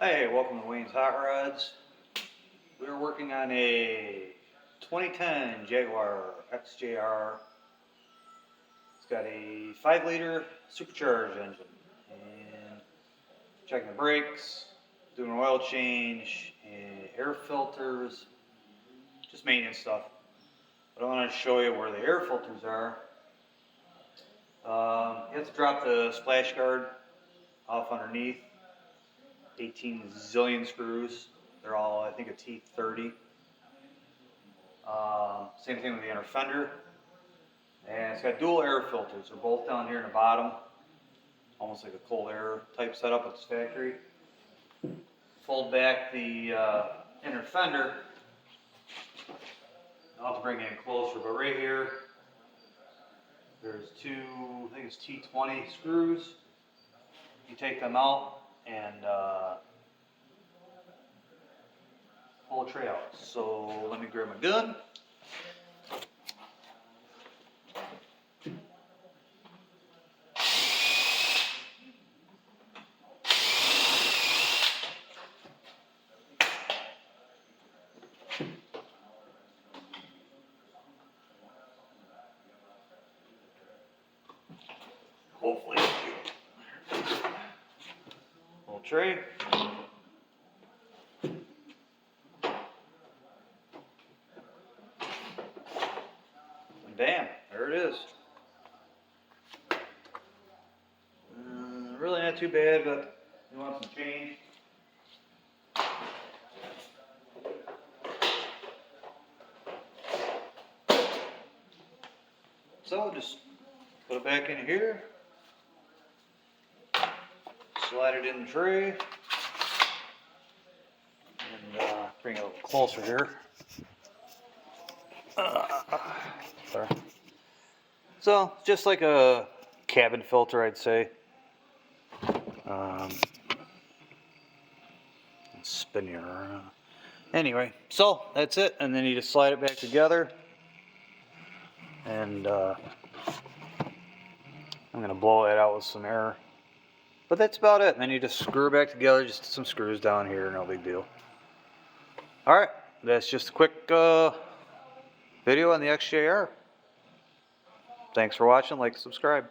Hey, welcome to Wayne's Hot Rods. We're working on a 2010 Jaguar XJR. It's got a 5-liter supercharged engine. And checking the brakes, doing an oil change, and air filters, just maintenance stuff. But I want to show you where the air filters are. You have to drop the splash guard off underneath. 18 zillion screws. They're all, I think, a T30. Same thing with the inner fender. And it's got dual air filters. They're both down here in the bottom. Almost like a cold air type setup at this factory. Fold back the inner fender. I'll have to bring it in closer, but right here, there's two, I think it's T20 screws. You take them out and pull the tray out. So let me grab my gun. Hopefully, little tray. And bam, there it is. Really not too bad, but you want some change. So just put it back in here. Slide it in the tray, and bring it a little closer here. Sorry. So, just like a cabin filter, I'd say. Spin you around. Anyway, so that's it, and then you just slide it back together, and I'm gonna blow it out with some air. But that's about it. And then you just screw it back together, just some screws down here, no big deal. Alright, that's just a quick video on the XJR. Thanks for watching, like, subscribe.